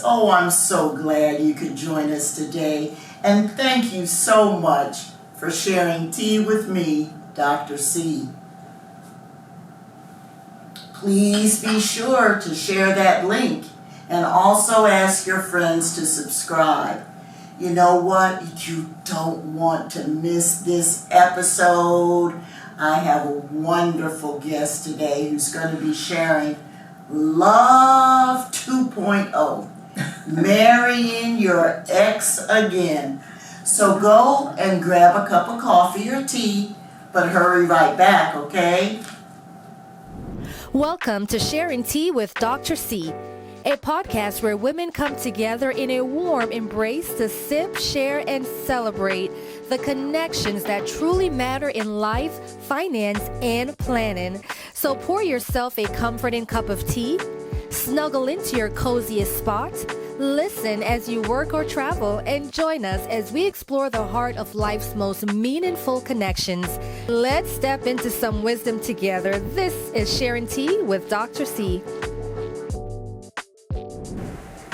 Oh, I'm so glad you could join us today. And thank you so much for sharing tea with me, Dr. C. Please be sure to share that link and also ask your friends to subscribe. You know what? You don't want to miss this episode. I have a wonderful guest today who's going to be sharing Love 2.0, marrying your ex again. So go and grab a cup of coffee or tea, but hurry right back, okay? Welcome to Sharing Tea with Dr. C, a podcast where women come together in a warm embrace to sip, share, and celebrate the connections that truly matter in life, finance, and planning. So pour yourself a comforting cup of tea, snuggle into your coziest spot, listen as you work or travel, and join us as we explore the heart of life's most meaningful connections. Let's step into some wisdom together. This is Sharing Tea with Dr. C.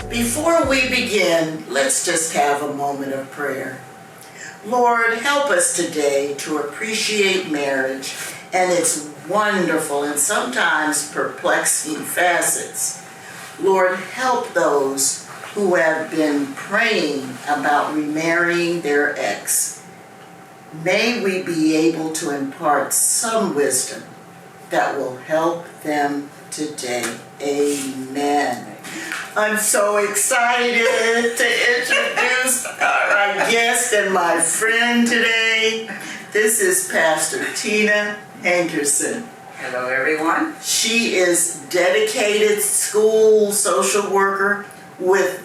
Before we begin, let's just have a moment of prayer. Lord, help us today to appreciate marriage and its wonderful and sometimes perplexing facets. Lord, help those who have been praying about remarrying their ex. May we be able to impart some wisdom that will help them today. Amen. I'm so excited to introduce our guest and my friend today. This is Pastor Tina Hankerson. Hello, everyone. She is dedicated school social worker with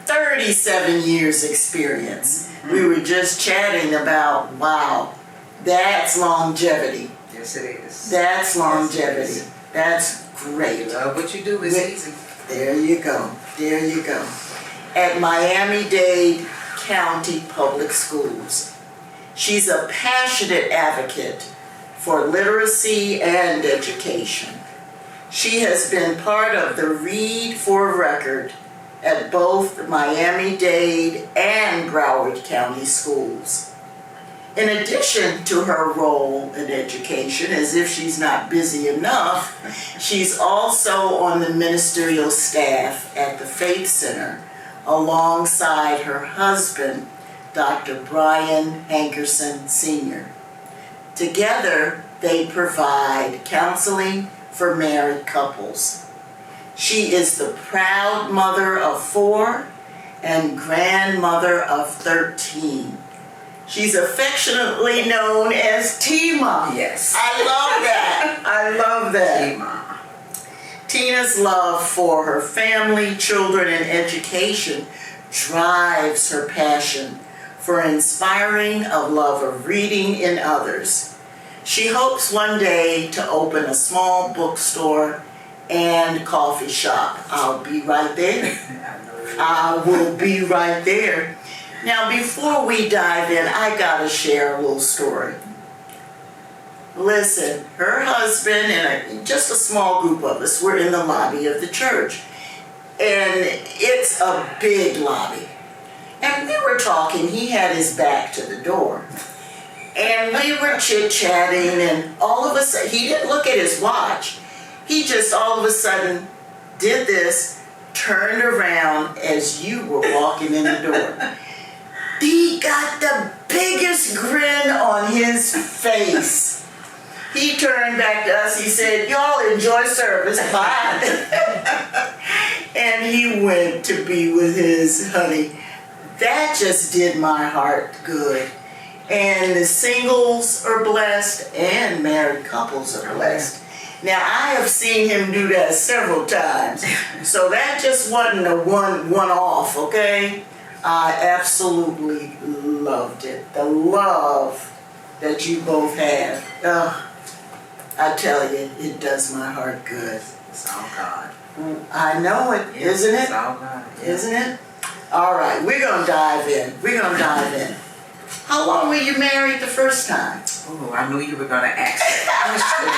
37 years experience. Mm-hmm. We were just chatting about, wow, that's longevity. Yes, it is. That's longevity. Yes, that's great. You love what you do. It's easy. There you go. There you go. At Miami-Dade County Public Schools. She's a passionate advocate for literacy and education. She has been part of the Read for Record at both Miami-Dade and Broward County schools. In addition to her role in education, as if she's not busy enough, she's also on the ministerial staff at the Faith Center alongside her husband, Dr. Brian Hankerson Sr. Together, they provide counseling for married couples. She is the proud mother of 4 and grandmother of 13. She's affectionately known as Tima. Yes. I love that. I love that. Tima. Tina's love for her family, children, and education drives her passion for inspiring a love of reading in others. She hopes one day to open a small bookstore and coffee shop. I'll be right there. I will be right there. Now, before we dive in, I gotta share a little story. Listen, her husband and just a small group of us were in the lobby of the church. And it's a big lobby. And we were talking, he had his back to the door. And we were chit-chatting, and all of a sudden, he didn't look at his watch. He just all of a sudden did this, turned around as you were walking in the door. He got the biggest grin on his face. He turned back to us, he said, "Y'all enjoy service, bye." And he went to be with his honey. That just did my heart good. And the singles are blessed and married couples are blessed. Now, I have seen him do that several times. So that just wasn't a one-off, okay? I absolutely loved it. The love that you both have. I tell you, it does my heart good. It's all God. I know it, Yes, isn't it? It's all God. Isn't it? All right, we're going to dive in. How long were you married the first time? Oh, I knew you were going to ask that question.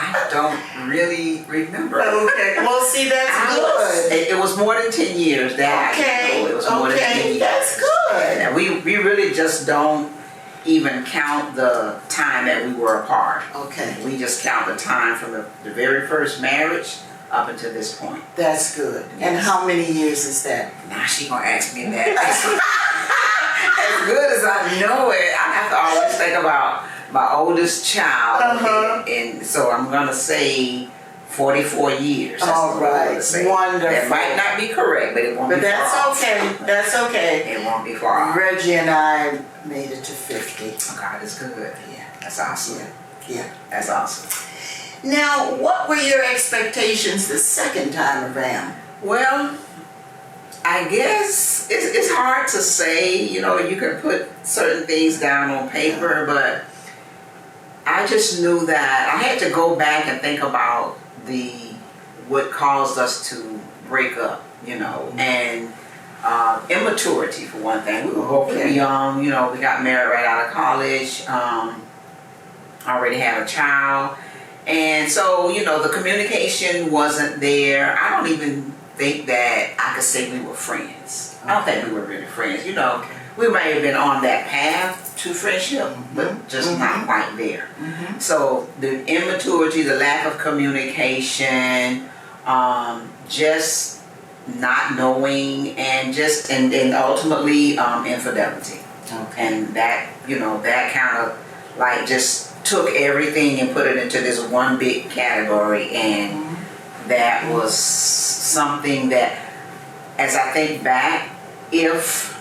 I don't really remember. Okay. Well, see, that's good. It was more than 10 years. That Okay. it was more than 10 years. That's good. And we really just don't even count the time that we were apart. Okay. We just count the time from the very first marriage up until this point. That's good. And Yes. how many years is that? Now she gonna ask me that. As good as I know it, I have to always think about my oldest child. Uh-huh. And so I'm gonna say 44 years. That's All what I'm gonna right. say. Wonderful. That might not be correct, but it won't But be far that's off. okay. That's okay. It won't be far off. Reggie and I made it to 50. God is good. Yeah. That's awesome. Yeah. That's awesome. Now, what were your expectations the second time around? Well, I guess it's hard to say. You know, you can put certain things down on paper, but I just knew that I had to go back and think about what caused us to break up. You know, and immaturity for one thing. We were both pretty young. You know, we got married right out of college. Already had a child. And so, you know, the communication wasn't there. I don't even think that I could say we were friends. I don't think we were really friends. You know, we might have been on that path to friendship, but just not quite there. So the immaturity, the lack of communication, just not knowing, and ultimately infidelity. And that, you know, that kind of like just took everything and put it into this one big category, and that was something that, as I think back, if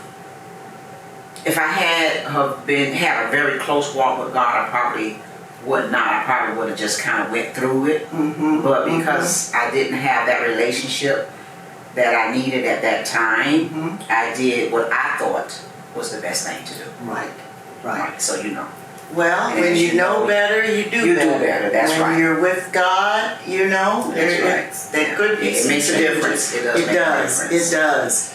I had a very close walk with God, I probably would not. I probably would have just kind of went through it. But because I didn't have that relationship that I needed at that time, I did what I thought was the best thing to do. Right. So, you know. Well, And when as you you know know, better, you do you do better. better, that's when right. When you're with God, you know, That's right. That could be It some makes a changes. difference. It does It make a does. difference. It does.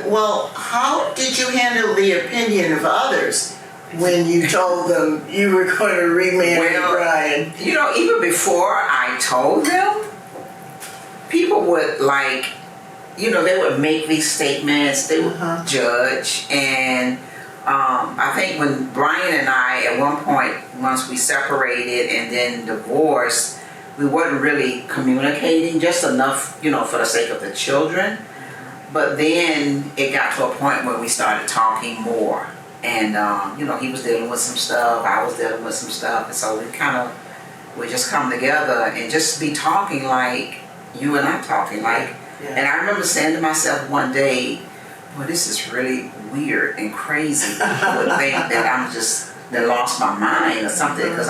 Well, how did you handle the opinion of others when you told them you were going to remarry Brian? You know, even before I told them, people would they would make these statements, they would judge, and I think when Brian and I, at one point, once we separated and then divorced, we weren't really communicating just enough, you know, for the sake of the children. But then it got to a point where we started talking more. And, you know, he was dealing with some stuff, I was dealing with some stuff. And so we just come together and just be talking like you and I talking. And I remember saying to myself one day, well, this is really weird and crazy. People would think that that lost my mind or something. Because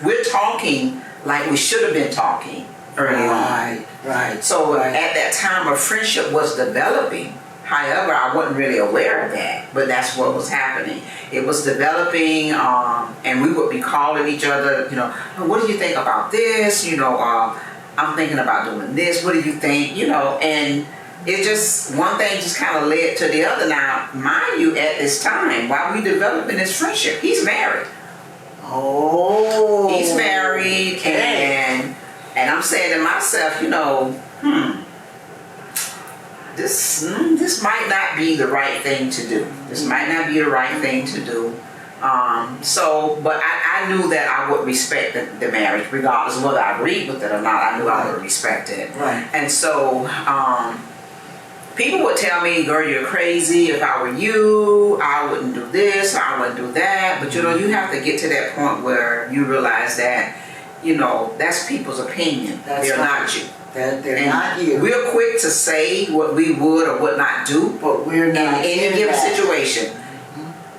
we're talking like we should have been talking early on. Right. So at that time, a friendship was developing. However, I wasn't really aware of that, but that's what was happening. It was developing, and we would be calling each other, you know, what do you think about this? You know, I'm thinking about doing this. What do you think? You know, and it just, one thing just kind of led to the other. Now, mind you, at this time, while we developing this friendship, he's married. Oh. He's married, okay. And I'm saying to myself, you know, this might not be the right thing to do. This might not be the right thing to do. But I knew that I would respect the marriage, regardless of whether I agreed with it or not. I knew I would respect it. Right. And so people would tell me, girl, you're crazy. If I were you, I wouldn't do this, I wouldn't do that. But you know, you have to get to that point where you realize that, you know, that's people's opinion. They're not you. They're not you. We're quick to say what we would or would not do, but we're not in any given situation.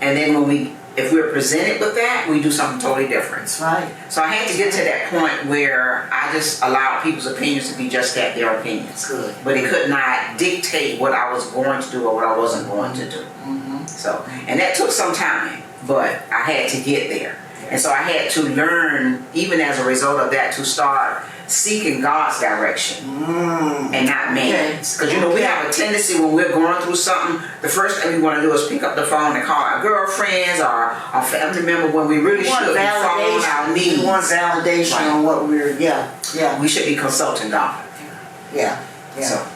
And then if we're presented with that, we do something totally different. That's right. So I had to get to that point where I just allowed people's opinions to be just that, their opinions. Good. But it could not dictate what I was going to do or what I wasn't going to do. So, and that took some time, but I had to get there. And so I had to learn, even as a result of that, to start seeking God's direction and not man's. Because we have a tendency when we're going through something, the first thing we want to do is pick up the phone and call our girlfriends or our family member when we really should be following our needs. We want validation on what we're, we should be consulting God. Yeah. So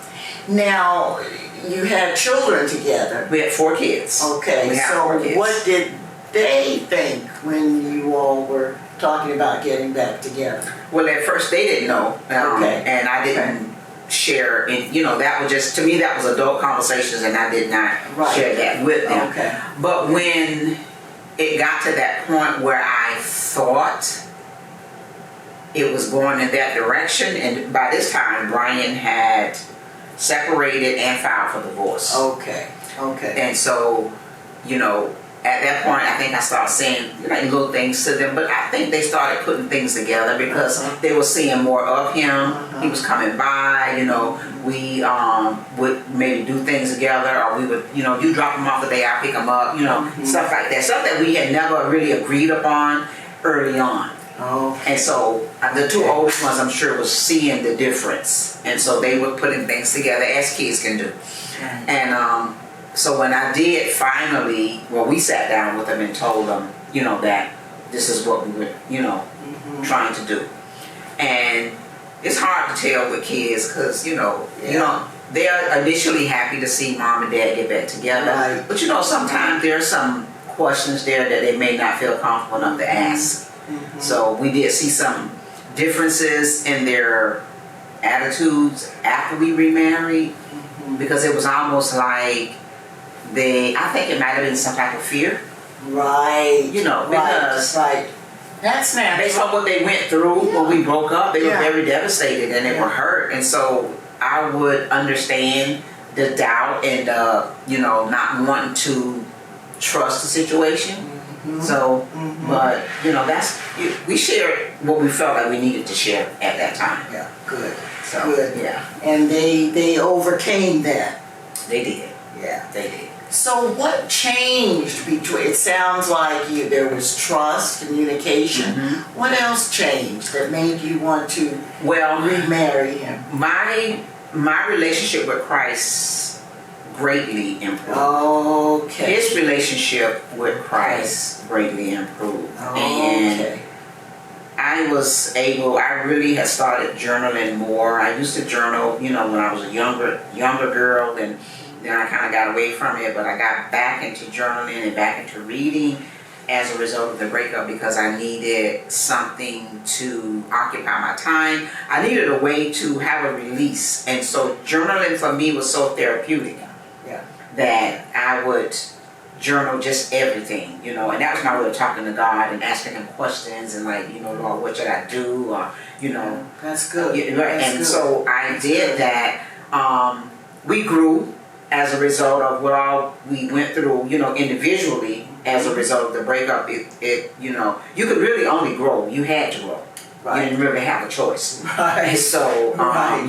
now, you had children together. we had 4 kids. Okay, so what did they think when you all were talking about getting back together? Well, at first they didn't know, and I didn't share. And that was just, to me, that was adult conversations, and I did not share that with them. Okay. But when it got to that point where I thought it was going in that direction, and by this time Brian had separated and filed for divorce. Okay. And so, at that point, I think I started saying little things to them, but I think they started putting things together because they were seeing more of him. He was coming by, we would maybe do things together, or we would, you drop him off the day I pick him up, stuff like that. Stuff that we had never really agreed upon early on. And so the 2 oldest ones, I'm sure, was seeing the difference. And so they were putting things together as kids can do. And so when I did finally, we sat down with them and told them, that this is what we were, trying to do. And it's hard to tell with kids because, they're initially happy to see mom and dad get back together. Right. But, sometimes there are some questions there that they may not feel comfortable enough to ask. So we did see some differences in their attitudes after we remarried, because it was almost like I think it might have been some type of fear. Right. Because that's natural. based on what they went through when we broke up, they were very devastated and they were hurt. And so I would understand the doubt and not wanting to trust the situation. So, but we shared what we felt like we needed to share at that time. Yeah, good. So, good. Yeah. And they overcame that. They did. Yeah, they did. So what changed between? It sounds like there was trust, communication. What else changed that made you want to remarry him? My relationship with Christ greatly improved. Okay. His relationship with Christ greatly improved. And I really had started journaling more. I used to journal, when I was a younger girl, and then I kind of got away from it, but I got back into journaling and back into reading as a result of the breakup because I needed something to occupy my time. I needed a way to have a release. And so journaling for me was so therapeutic that I would journal just everything, and that was my way of talking to God and asking him questions and Lord, what should I do? Or, That's good. That's good. So I did that. We grew as a result of what all we went through, individually as a result of the breakup. It you could really only grow. You had to grow. You didn't really have a choice. And so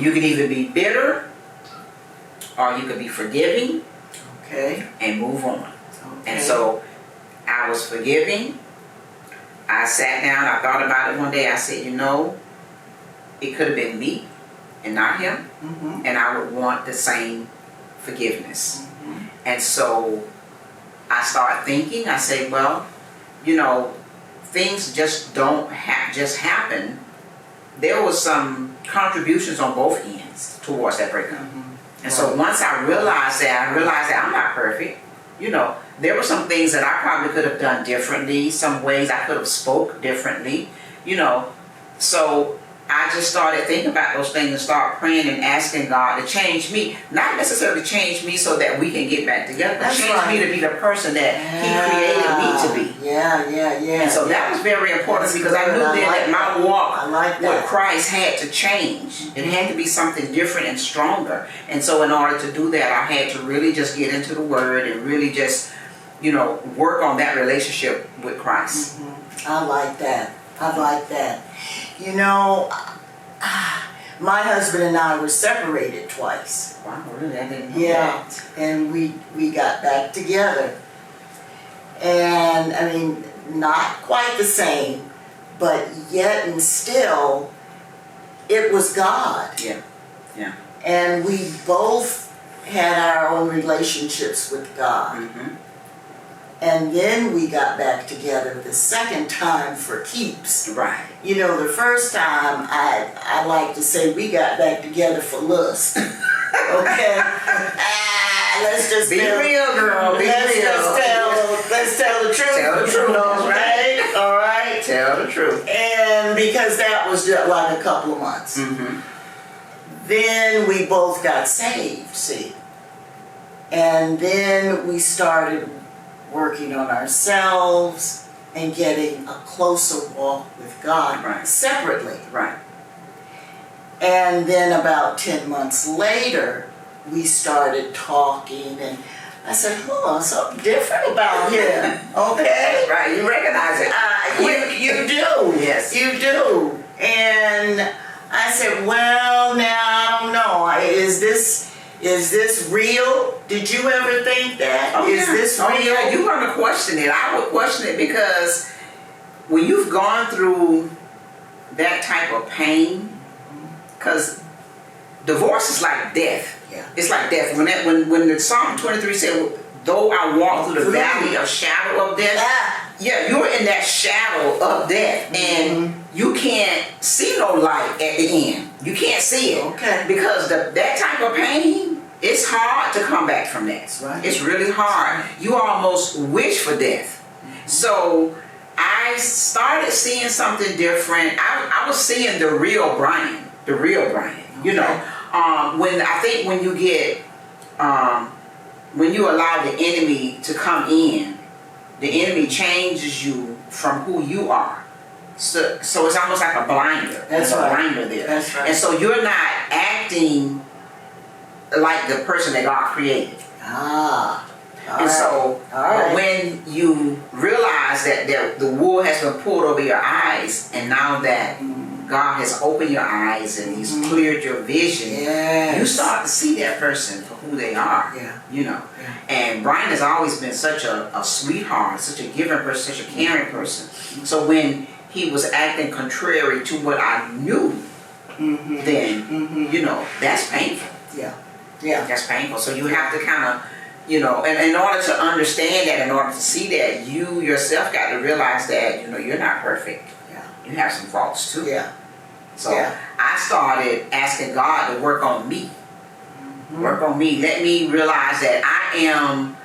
you could either be bitter or you could be forgiving and move on. And so I was forgiving. I sat down, I thought about it one day. I said, it could have been me and not him. And I would want the same forgiveness. And so I started thinking, I said, things just don't just happen. There was some contributions on both ends towards that breakup. And so once I realized that I'm not perfect. There were some things that I probably could have done differently, some ways I could have spoke differently, So I just started thinking about those things and started praying and asking God to change me. Not necessarily change me so that we can get back together, but change me to be the person that He created me to be. And so that was very important because I knew that my walk with Christ had to change. It had to be something different and stronger. And so in order to do that, I had to really just get into the Word and really just, work on that relationship with Christ. I like that. My husband and I were separated twice. Wow, really? I didn't know that. And we got back together. And not quite the same, but yet and still, it was God. Yeah. Yeah. And we both had our own relationships with God. Mm-hmm. And then we got back together the second time for keeps. Right. You know, the first time, I like to say we got back together for lust. Okay? Let's just Be real, girl. Be real. Let's tell the truth. Tell the truth. Okay? All right? Tell the truth. And because that was just like a couple of months. Mm-hmm. Then we both got saved, see. And then we started working on ourselves and getting a closer walk with God Right. separately. Right. And then about 10 months later, we started talking, and I said, something different about him, okay? Right. You recognize it. You do. Yes. You do. And I said, well, now, I don't know. Is this real? Did you ever think that? Oh, Is this real? Oh, yeah. You're going to question it. I would question it because when you've gone through that type of pain, because divorce is like death. Yeah. It's like death. When the Psalm 23 said, though I walk through the valley of shadow of death, yeah, you're in that shadow of death, and you can't see no light at the end. You can't see it. Okay. Because that type of pain, it's hard to come back from that. That's right. It's really hard. You almost wish for death. So I started seeing something different. I was seeing the real Brian. The real Brian. You know, when you get when you allow the enemy to come in, the enemy changes you from who you are. So it's almost like a blinder. That's There's right. a blinder there. That's right. And so you're not acting like the person that God created. So when you realize that the wool has been pulled over your eyes, and now that God has opened your eyes and He's cleared your vision, you start to see that person for who they are. Yeah. You know. Yeah. And Brian has always been such a sweetheart, such a giving person, such a caring person. So when he was acting contrary to what I knew, then you know, that's painful. Yeah. Yeah. That's painful. So you have to kind of, you know, and in order to understand that, in order to see that, you yourself got to realize that, you know, you're not perfect. Yeah. You have some faults too. Yeah. So Yeah. I started asking God to work on me. Work on me. Let me realize that I am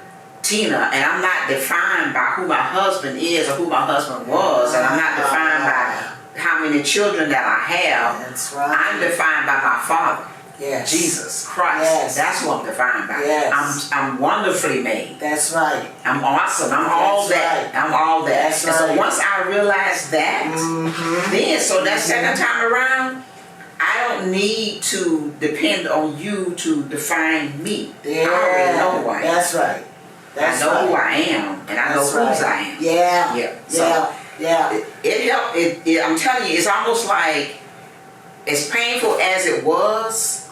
Tina, and I'm not defined by who my husband is or who my husband was, and I'm not defined by how many children that I have. That's right. I'm defined by my Father. Yes. Jesus Christ. Yes. That's who I'm defined by. Yes. I'm wonderfully made. That's right. I'm awesome. I'm all that. Right. I'm all that. That's and so right. once I realized that, then so that second time around, I don't need to depend on you to define me. Yeah. I already know who I am. That's right. That's I know who right. I am, and I know That's whose right. I am. Yeah. Yeah. Yeah. So Yeah. it helped. I'm telling you, it's almost like, as painful as it was,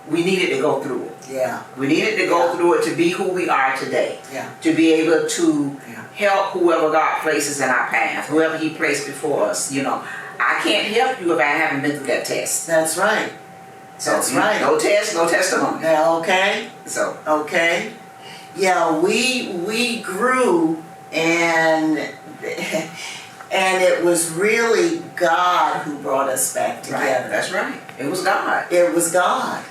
we needed to go through it. Yeah. We needed to go through it to be who we are today. Yeah. To be able to Yeah. help whoever God places in our path, whoever He placed before us. You know, I can't help you if I haven't been through that test. That's right. So That's right. No test, no testimony. Yeah, okay. So Okay. Yeah, we grew, and it was really God who brought us back together. right, that's right. It was God. It was God.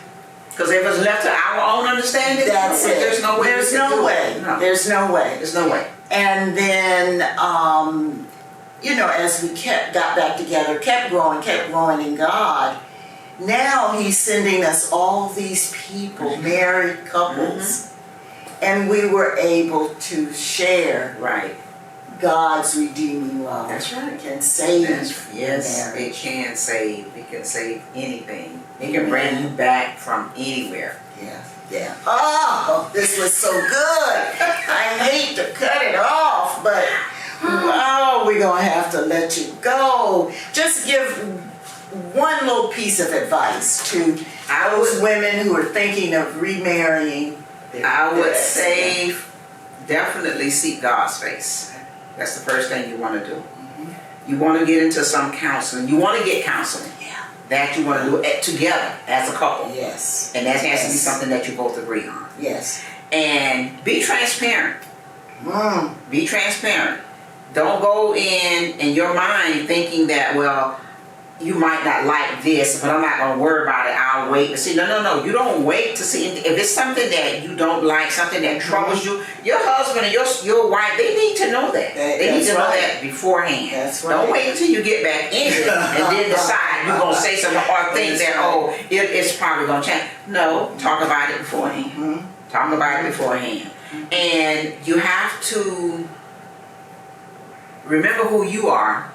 Because if it's left to our own understanding, That's it. There's no way. There's no way. No. There's no way. There's no way. And then, you know, as we got back together, kept growing in God, now He's sending us all these people, married couples, and we were able to share Right. God's redeeming love. That's right. Can save Yes, marriage. it can save. It can save anything. It can bring you back from anywhere. Yeah, yeah. Oh, this was so good. I hate to cut it off, but we're gonna have to let you go. Just give one little piece of advice to those women who are thinking of remarrying. I would say definitely seek God's face. That's the first thing you want to do. You want to get into some counseling. You want to get counseling. Yeah. That you want to do it together as a couple. Yes. And that has to be something that you both agree on. Yes. And be transparent. Mm. Be transparent. Don't go in your mind thinking that, well, you might not like this, but I'm not going to worry about it. I'll wait to see. No. You don't wait to see. If it's something that you don't like, something that troubles you, your husband and your wife, they need to know that. They need to know that beforehand. That's right. Don't wait until you get back in it and then decide you're going to say something or think that, oh, it's probably going to change. No, talk about it beforehand. Mm-hmm. Talk about it beforehand. And you have to remember who you are.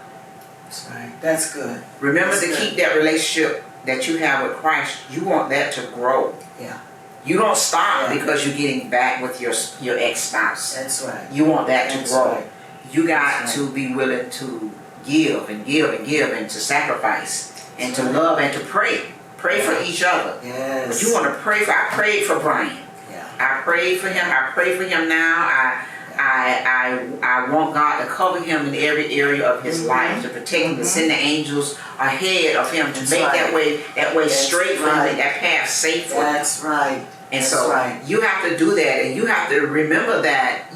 That's right. That's good. Remember That's to good. keep that relationship that you have with Christ. You want that to grow. Yeah. You don't stop Yeah. because you're getting back with your ex-spouse. That's right. You want that That's to grow. right. You got That's to be willing to give and give and give and to sacrifice and to love and to pray. Pray for each other. Yes. But you want to pray for. I prayed for Brian. Yeah. I prayed for him. I pray for him now. I want God to cover him in every area of his life, to protect him, to send the angels ahead of him to That's make right. that way That's straight for right. him, that path safe for him. That's right. And That's so right. you have to do that, and you have to remember that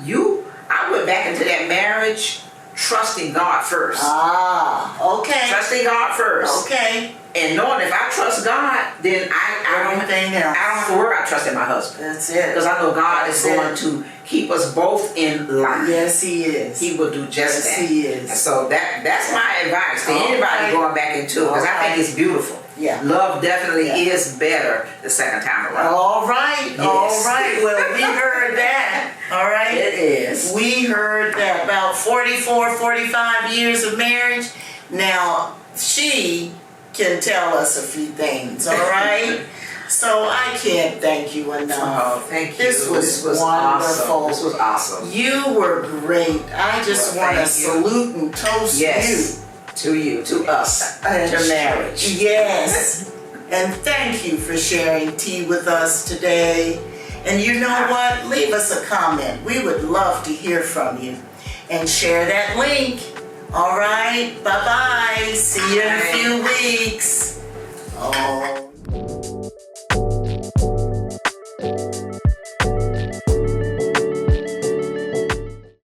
I went back into that marriage trusting God first. Okay. Trusting God first. Okay. And knowing if I trust God, then I don't Everything else. have to worry about trusting my husband. That's it. Because I know God is That's going it. to keep us both in line. Yes, He is. He will do just Yes, that. He is. And so that's my advice to All anybody right. going back into it, because I think it's beautiful. Yeah. Love definitely Yeah. is better the second time around. All right. Yes. All right. Well, we heard that. All right. It is. We heard that about 44, 45 years of marriage. Now, she can tell us a few things, all right? So I can't thank you enough. Oh, thank you. This was wonderful. Awesome. This was awesome. You were great. I just Well, want to thank you. salute and toast Yes. To you, to us, you. to marriage. Yes. And thank you for sharing tea with us today. And you know what? Leave us a comment. We would love to hear from you. And share that link. All right. Bye-bye. See you in a few weeks. Oh.